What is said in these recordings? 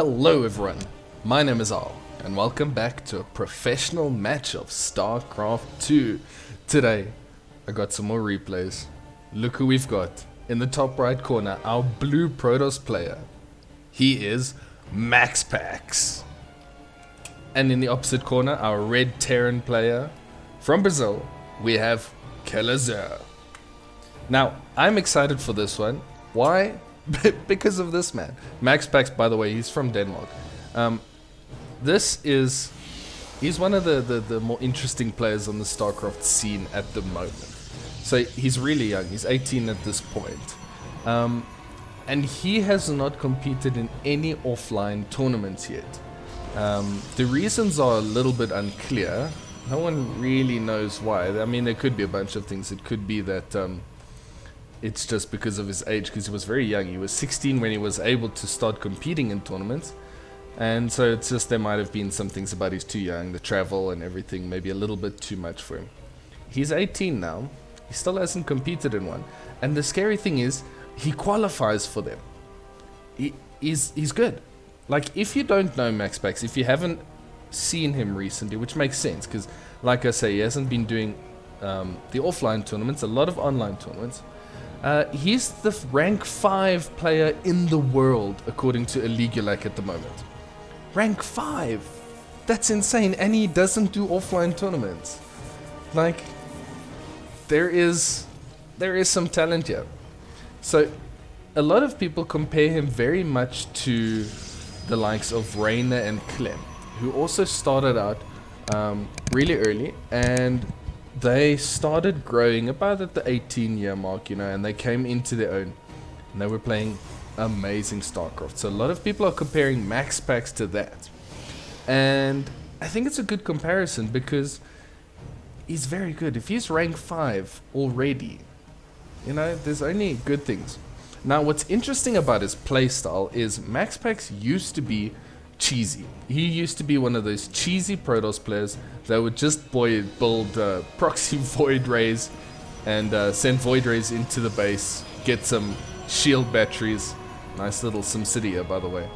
Hello everyone, my name is Al, and welcome back to a professional match of StarCraft 2. Today, I got some more replays. Look who we've got. In the top right corner, our blue Protoss player. He is MaxPax. And in the opposite corner, our red Terran player. From Brazil, we have Kelazhur. Now, I'm excited for this one. Why? Because of this man. MaxPax, by the way, he's from Denmark. He's one of the more interesting players on the StarCraft scene at the moment. So he's really young. He's 18 at this point. And he has not competed in any offline tournaments yet. The reasons are a little bit unclear. No one really knows why. I mean, there could be a bunch of things. It could be that it's just because of his age, because he was very young. He was 16 when he was able to start competing in tournaments. And so it's just there might have been some things about he's too young, the travel and everything, maybe a little bit too much for him. He's 18 now. He still hasn't competed in one. And the scary thing is, he qualifies for them. He's good. Like, if you don't know MaxPax, if you haven't seen him recently, which makes sense, because like I say, he hasn't been doing the offline tournaments, a lot of online tournaments. He's the rank 5 player in the world, according to Eligulac at the moment. Rank 5! That's insane, and he doesn't do offline tournaments. Like, there is some talent here. So, a lot of people compare him very much to the likes of Rainer and Clem, who also started out really early, and they started growing about at the 18-year mark, and they came into their own. And they were playing amazing StarCraft. So a lot of people are comparing MaxPax to that. And I think it's a good comparison because he's very good. If he's rank 5 already, there's only good things. Now, what's interesting about his playstyle is MaxPax used to be cheesy. He used to be one of those cheesy Protoss players that would just build proxy void rays and send void rays into the base, get some shield batteries. Nice little SimCity, by the way.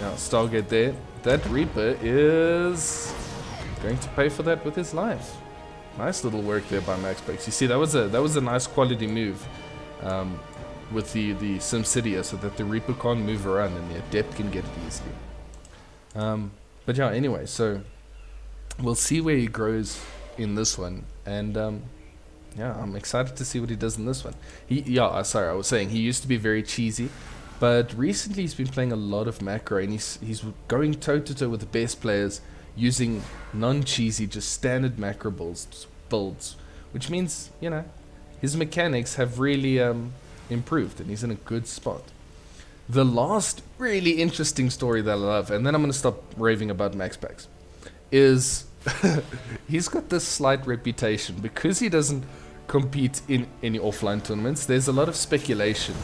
Now, Stargate there. That Reaper is going to pay for that with his life. Nice little work there by MaxPax. You see, that was a nice quality move with the SimCity, so that the Reaper can't move around and the Adept can get it easily. But yeah, anyway, so we'll see where he grows in this one, and yeah, I'm excited to see what he does in this one. I was saying he used to be very cheesy, but recently he's been playing a lot of macro, and he's going toe to toe with the best players using non-cheesy, just standard macro builds, which means his mechanics have really improved, and he's in a good spot. The last really interesting story that I love, and then I'm going to stop raving about MaxPax, is he's got this slight reputation because he doesn't compete in any offline tournaments. There's a lot of speculation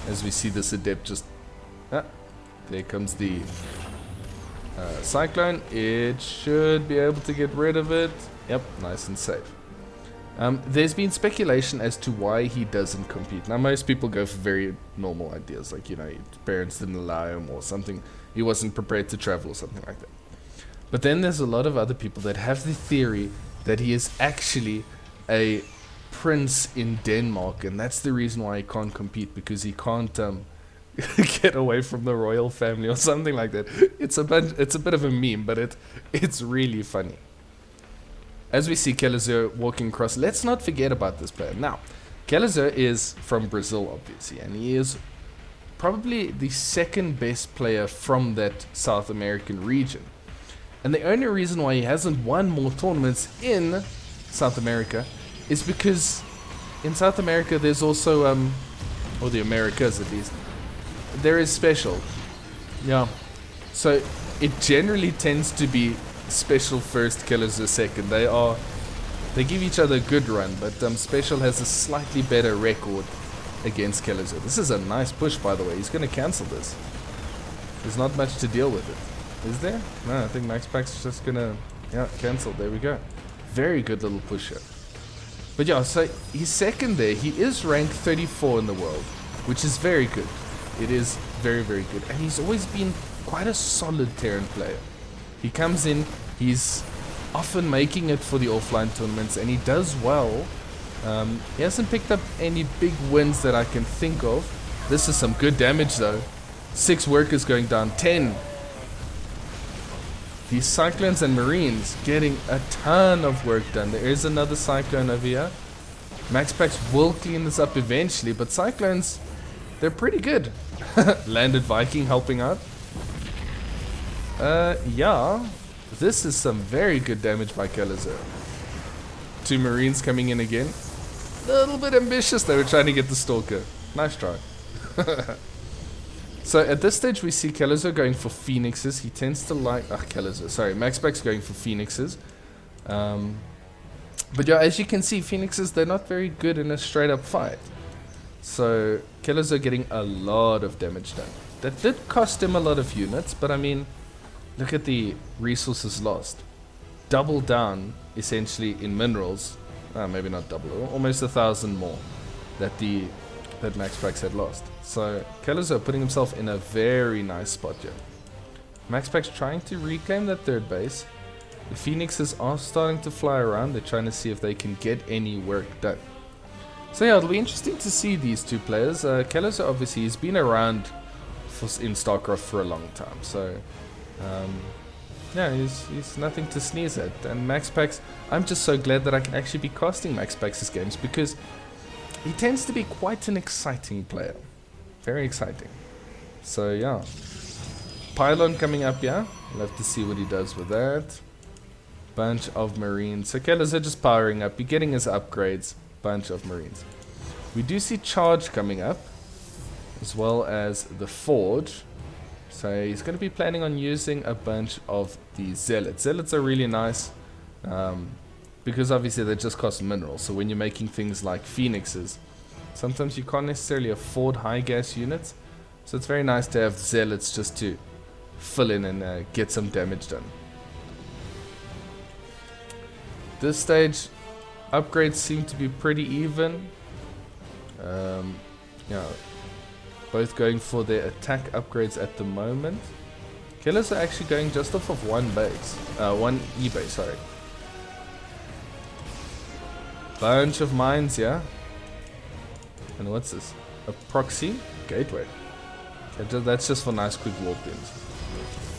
as we see this Adept just... there comes the Cyclone. It should be able to get rid of it. Yep, nice and safe. There's been speculation as to why he doesn't compete. Now, most people go for very normal ideas, like, his parents didn't allow him or something. He wasn't prepared to travel or something like that. But then there's a lot of other people that have the theory that he is actually a prince in Denmark, and that's the reason why he can't compete, because he can't get away from the royal family or something like that. It's a bit of a meme, but it's really funny. As we see Kelazhur walking across, let's not forget about this player. Now, Kelazhur is from Brazil, obviously, and he is probably the second best player from that South American region. And the only reason why he hasn't won more tournaments in South America is because in South America there's also, or the Americas at least, there is special. Yeah. So it generally tends to be Special first, Kelazhur second. They give each other a good run, but Special has a slightly better record against Kelazhur. This is a nice push, by the way. He's going to cancel this. There's not much to deal with it. Is there? No, I think MaxPax is just going to cancel. There we go. Very good little push here. But yeah, so he's second there. He is ranked 34 in the world, which is very good. It is very, very good. And he's always been quite a solid Terran player. He comes in, he's often making it for the offline tournaments, and he does well. He hasn't picked up any big wins that I can think of. This is some good damage though. 6 workers going down, 10. These Cyclones and Marines getting a ton of work done. There is another Cyclone over here. MaxPax will clean this up eventually, but Cyclones, they're pretty good. Landed Viking helping out. Yeah. This is some very good damage by Kelazhur. 2 Marines coming in again. A little bit ambitious. They were trying to get the Stalker. Nice try. So at this stage we see Kelazhur going for Phoenixes. He tends to like... Kelazhur. Sorry, MaxPax going for Phoenixes. But yeah, as you can see, Phoenixes, they're not very good in a straight up fight. So Kelazhur getting a lot of damage done. That did cost him a lot of units, but I mean... Look at the resources lost. Double down, essentially, in minerals. Maybe not double, almost 1,000 more that MaxPax had lost. So Kelazhur putting himself in a very nice spot here. MaxPax trying to reclaim that 3rd base. The Phoenixes are starting to fly around. They're trying to see if they can get any work done. So yeah, it'll be interesting to see these 2 players. Kelazhur obviously has been around in StarCraft for a long time. So... yeah, he's nothing to sneeze at. And MaxPax, I'm just so glad that I can actually be casting MaxPax's games, because he tends to be quite an exciting player. Very exciting. So yeah. Pylon coming up here. We'll have to see what he does with that. Bunch of Marines. So Kelazhur just powering up. You're getting his upgrades. Bunch of Marines. We do see Charge coming up, as well as the Forge. So he's going to be planning on using a bunch of the Zealots. Zealots are really nice, because obviously they just cost minerals. So when you're making things like Phoenixes, sometimes you can't necessarily afford high gas units. So it's very nice to have Zealots just to fill in and get some damage done. This stage, upgrades seem to be pretty even. Yeah. Both going for their attack upgrades at the moment. Killers are actually going just off of 1 base. 1 E-base, sorry. Bunch of mines here. And what's this? A proxy gateway. Okay, that's just for nice quick warp ins.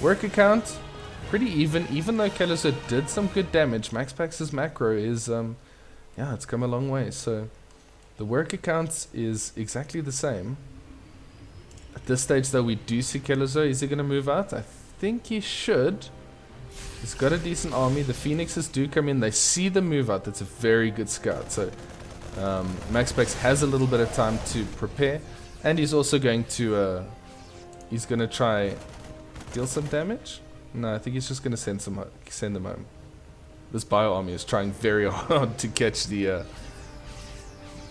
Worker count, pretty even though Kelazhur did some good damage. MaxPax's macro is, yeah, it's come a long way. So the worker count is exactly the same. At this stage though, we do see Kelazhur. Is he going to move out? I think he should. He's got a decent army. The Phoenixes do come in. They see the move out. That's a very good scout. So MaxPax has a little bit of time to prepare. And he's also going to... he's going to try deal some damage. No, I think he's just going to send them home. This bio army is trying very hard to catch the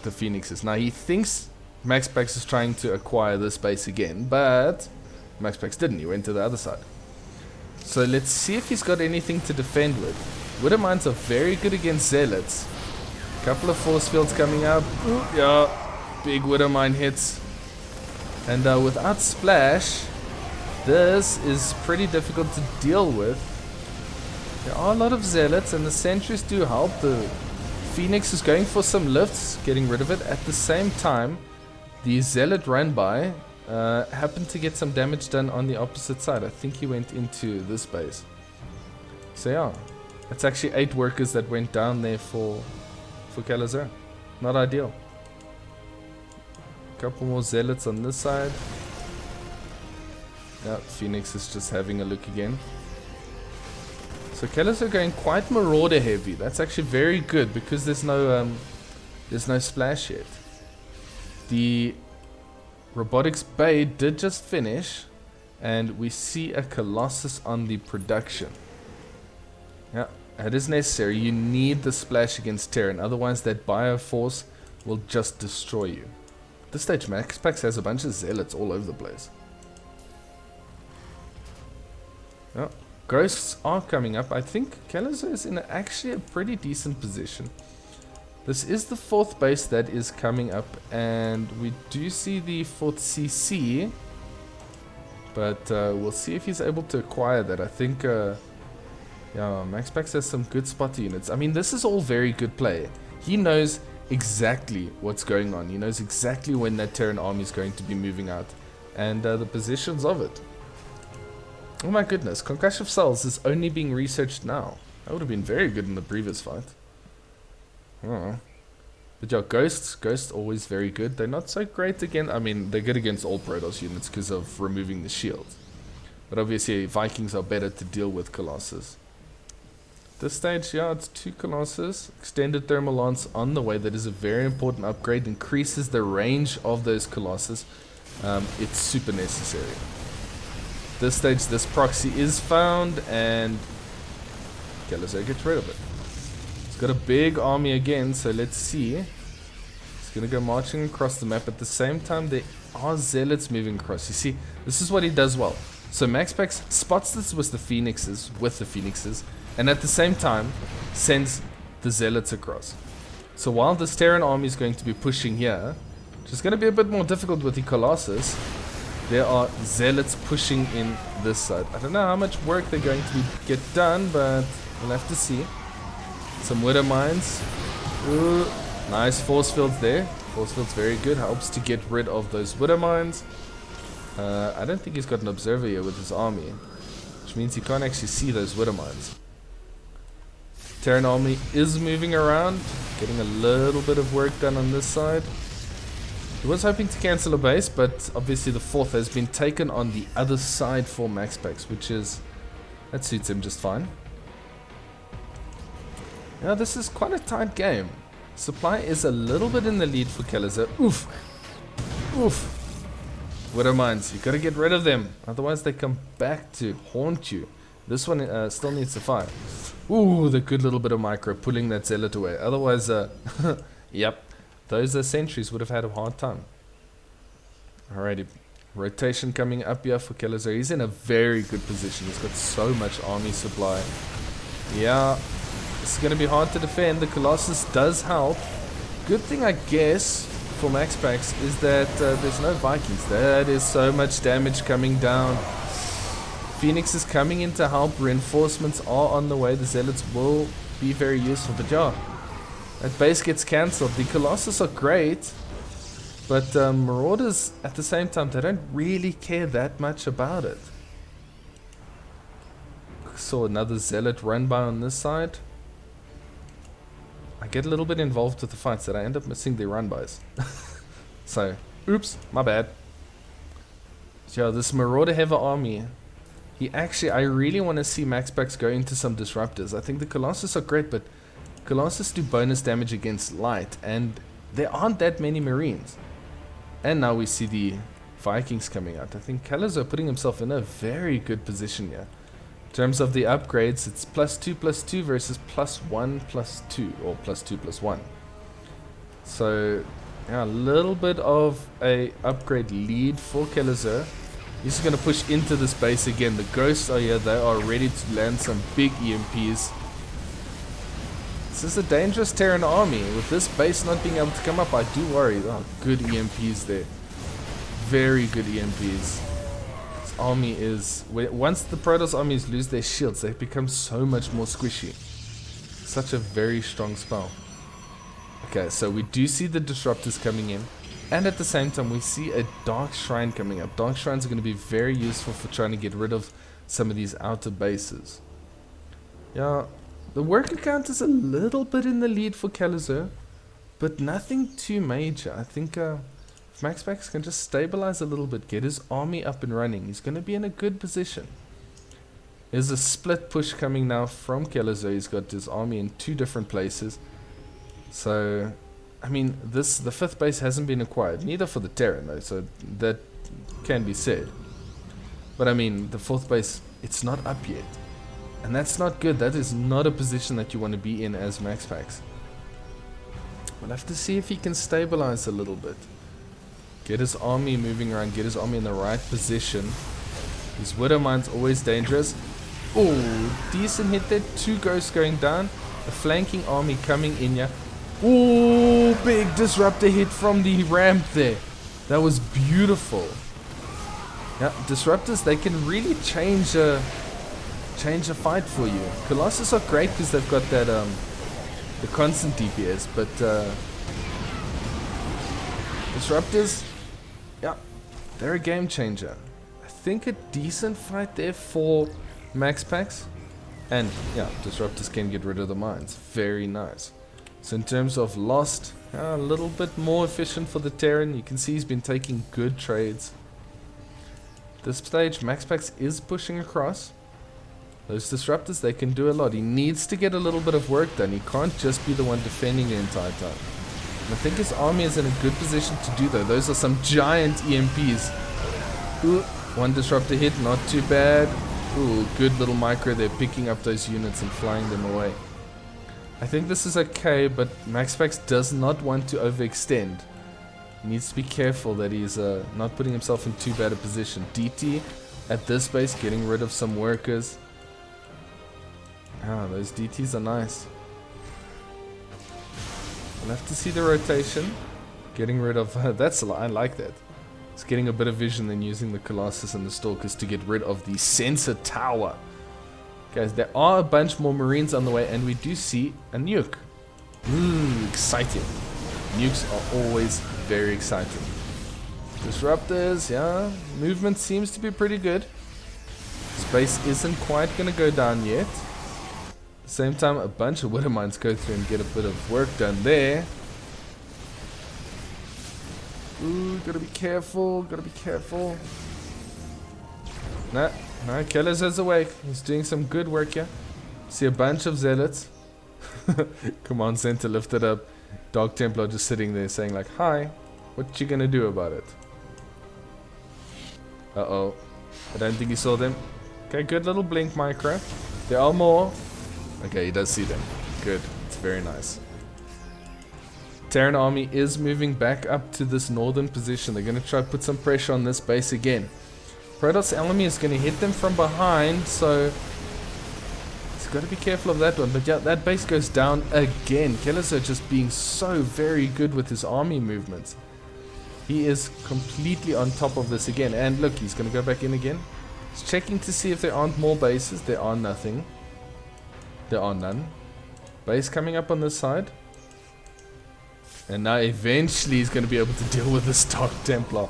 Phoenixes. Now he thinks MaxPax is trying to acquire this base again, but MaxPax didn't. He went to the other side. So let's see if he's got anything to defend with. Widow Mines are very good against Zealots. A couple of force fields coming up. Ooh, yeah, big Widow Mine hits. And without Splash, this is pretty difficult to deal with. There are a lot of Zealots, and the Sentries do help. The Phoenix is going for some lifts, getting rid of it. At the same time, the Zealot ran by, happened to get some damage done on the opposite side. I think he went into this base. So yeah, it's actually 8 workers that went down there for Kelazhur. Not ideal. Couple more Zealots on this side. Yeah, Phoenix is just having a look again. So Kelazhur going quite Marauder heavy. That's actually very good because there's no splash yet. The Robotics Bay did just finish, and we see a Colossus on the production. Yeah, that is necessary. You need the splash against Terran, otherwise that Bioforce will just destroy you. At this stage, MaxPax has a bunch of Zealots all over the place. Yeah. Ghosts are coming up. I think Kelazhur is in actually a pretty decent position. This is the 4th base that is coming up, and we do see the 4th CC, But we'll see if he's able to acquire that. I think, yeah, MaxPax has some good spotter units. I mean, this is all very good play. He knows exactly what's going on. He knows exactly when that Terran army is going to be moving out. And the positions of it. Oh my goodness, concussive cells is only being researched now. That would have been very good in the previous fight. Oh. But yeah, Ghosts always very good. They're not so great again. I mean, they're good against all Protoss units because of removing the shields. But obviously, Vikings are better to deal with Colossus. This stage, yeah, it's 2 Colossus. Extended thermal lance on the way. That is a very important upgrade. Increases the range of those Colossus. It's super necessary. This stage, this proxy is found, and Kelazhur gets rid of it. He's got a big army again, so let's see. He's going to go marching across the map. At the same time, there are zealots moving across. You see, this is what he does well. So MaxPax spots this with the phoenixes, and at the same time, sends the zealots across. So while this Terran army is going to be pushing here, which is going to be a bit more difficult with the Colossus, there are zealots pushing in this side. I don't know how much work they're going to get done, but we'll have to see. Some widow mines. Ooh, nice force fields there. Force fields very good. Helps to get rid of those widow mines. I don't think he's got an observer here with his army, which means he can't actually see those widow mines. Terran army is moving around, getting a little bit of work done on this side. He was hoping to cancel a base, but obviously the 4th has been taken on the other side for MaxPax, that suits him just fine. Now this is quite a tight game. Supply is a little bit in the lead for Kelazhur. Oof! Oof! Widow mines, you gotta get rid of them, otherwise they come back to haunt you. This one still needs to fire. Ooh, the good little bit of micro pulling that zealot away. Otherwise, yep. Those sentries would have had a hard time. Alrighty. Rotation coming up here for Kelazhur. He's in a very good position. He's got so much army supply. Yeah. It's going to be hard to defend. The Colossus does help. Good thing, I guess, for MaxPax is that there's no Vikings. That is so much damage coming down. Phoenix is coming in to help. Reinforcements are on the way. The Zealots will be very useful. But yeah. That base gets cancelled. The Colossus are great, but Marauders, at the same time, they don't really care that much about it. Saw another Zealot run by on this side. I get a little bit involved with the fights that I end up missing the run-bys. So, oops, my bad. So, this Marauder heavy army, I really want to see MaxPax go into some disruptors. I think the Colossus are great, but Colossus do bonus damage against light, and there aren't that many Marines. And now we see the Vikings coming out. I think Kelazhur putting himself in a very good position here. In terms of the upgrades, it's +2/+2 versus +1/+2, or +2/+1. So, yeah, a little bit of a upgrade lead for Kelazhur. He's just going to push into this base again. The Ghosts are here. They are ready to land some big EMPs. This is a dangerous Terran army. With this base not being able to come up, I do worry. Oh, good EMPs there. Very good EMPs. This army is... Once the Protoss armies lose their shields, they become so much more squishy. Such a very strong spell. Okay, so we do see the disruptors coming in. And at the same time, we see a Dark Shrine coming up. Dark Shrines are going to be very useful for trying to get rid of some of these outer bases. Yeah... The worker count is a little bit in the lead for Kelazhur, but nothing too major. I think if MaxPax can just stabilize a little bit, get his army up and running, he's going to be in a good position. There's a split push coming now from Kelazhur. He's got his army in 2 different places. So, I mean, the 5th base hasn't been acquired, neither for the Terran though, so that can be said. But I mean, the 4th base, it's not up yet. And that's not good. That is not a position that you want to be in as MaxPax. We'll have to see if he can stabilize a little bit. Get his army moving around. Get his army in the right position. His Widow Mine's always dangerous. Oh, decent hit there. 2 Ghosts going down. A flanking army coming in here. Oh, big disruptor hit from the ramp there. That was beautiful. Yeah, disruptors, they can really change a fight for you. Colossus are great because they've got that the constant DPS, but disruptors, yeah, they're a game changer. I think a decent fight there for MaxPax, and yeah, disruptors can get rid of the mines. Very nice. So in terms of lost, a little bit more efficient for the Terran. You can see he's been taking good trades. This stage, MaxPax is pushing across. Those disruptors, they can do a lot. He needs to get a little bit of work done. He can't just be the one defending the entire time. And I think his army is in a good position to do that. Those are some giant EMPs. Ooh, one disruptor hit, not too bad. Ooh, good little micro there, picking up those units and flying them away. I think this is okay, but MaxPax does not want to overextend. He needs to be careful that he's not putting himself in too bad a position. DT at this base, getting rid of some workers. Ah, those DTs are nice. We'll have to see the rotation. Getting rid of... I like that. It's getting a bit of vision than using the Colossus and the Stalkers to get rid of the sensor tower. Guys, there are a bunch more Marines on the way, and we do see a nuke. Exciting. Nukes are always very exciting. Disruptors, yeah. Movement seems to be pretty good. Space isn't quite going to go down yet. At the same time, a bunch of Widow Mines go through and get a bit of work done there. Ooh, gotta be careful, gotta be careful. Nah, Kelazhur's awake. He's doing some good work here. See a bunch of Zealots. Command Center lifted up. Dark Templar just sitting there saying like, hi, what you gonna do about it? Uh-oh. I don't think he saw them. Okay, good little blink micro. There are more. Okay, he does see them. Good. It's very nice. Terran army is moving back up to this northern position. They're going to try to put some pressure on this base again. Protoss army is going to hit them from behind, so he's got to be careful of that one. But yeah, that base goes down again. Kelazhur just being so very good with his army movements. He is completely on top of this again. And look, he's going to go back in again. He's checking to see if there aren't more bases. There are nothing. There are none. Base coming up on this side. And now eventually he's going to be able to deal with this Dark Templar.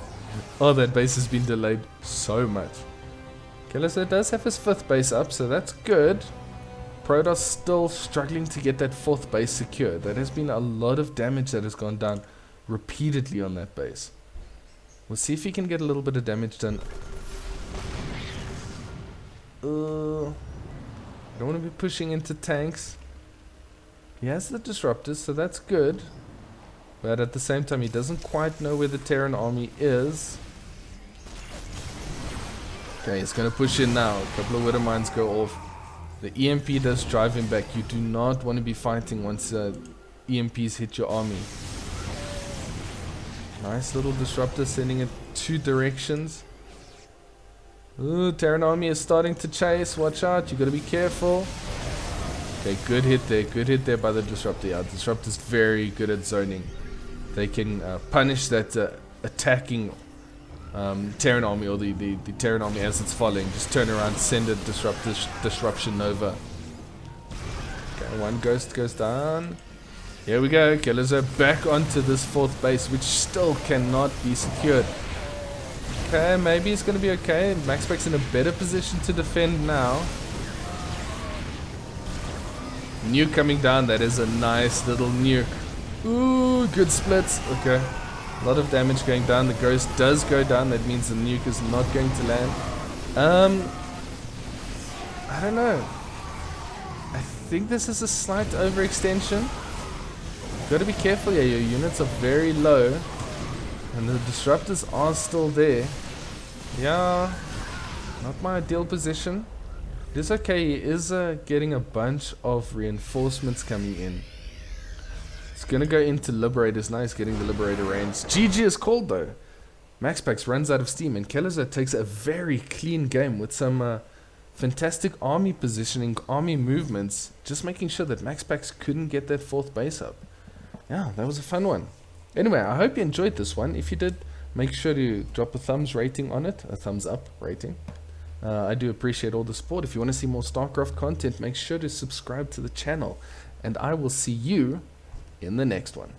Oh, that base has been delayed so much. Kelazhur does have his 5th base up, so that's good. Protoss still struggling to get that 4th base secured. There has been a lot of damage that has gone down repeatedly on that base. We'll see if he can get a little bit of damage done. I don't want to be pushing into tanks. He has the disruptors, so that's good. But at the same time, he doesn't quite know where the Terran army is. Okay, he's going to push in now. A couple of Widow Mines go off. The EMP does drive him back. You do not want to be fighting once EMPs hit your army. Nice little disruptor sending it 2 directions. Ooh, Terran army is starting to chase. Watch out, you got to be careful. Okay, good hit there. Good hit there by the disruptor. Yeah, disruptor's very good at zoning. They can punish that attacking Terran army, or the Terran army as it's falling. Just turn around, send a disruption over. Okay, one ghost goes down. Here we go. Kelazhur back onto this 4th base, which still cannot be secured. Okay, maybe it's going to be okay. MaxPax in a better position to defend now. Nuke coming down. That is a nice little nuke. Ooh, good splits. Okay. A lot of damage going down. The ghost does go down. That means the nuke is not going to land. I don't know. I think this is a slight overextension. Got to be careful here. Your units are very low. And the disruptors are still there. Yeah. Not my ideal position. It is okay. He is getting a bunch of reinforcements coming in. It's going to go into Liberators. Nice, getting the Liberator range. GG is called though. MaxPax runs out of steam, and Kelazhur takes a very clean game with some fantastic army positioning, army movements, just making sure that MaxPax couldn't get that 4th base up. Yeah, that was a fun one. Anyway, I hope you enjoyed this one. If you did, make sure to drop a thumbs rating on it, a thumbs up rating. I do appreciate all the support. If you want to see more StarCraft content, make sure to subscribe to the channel, and I will see you in the next one.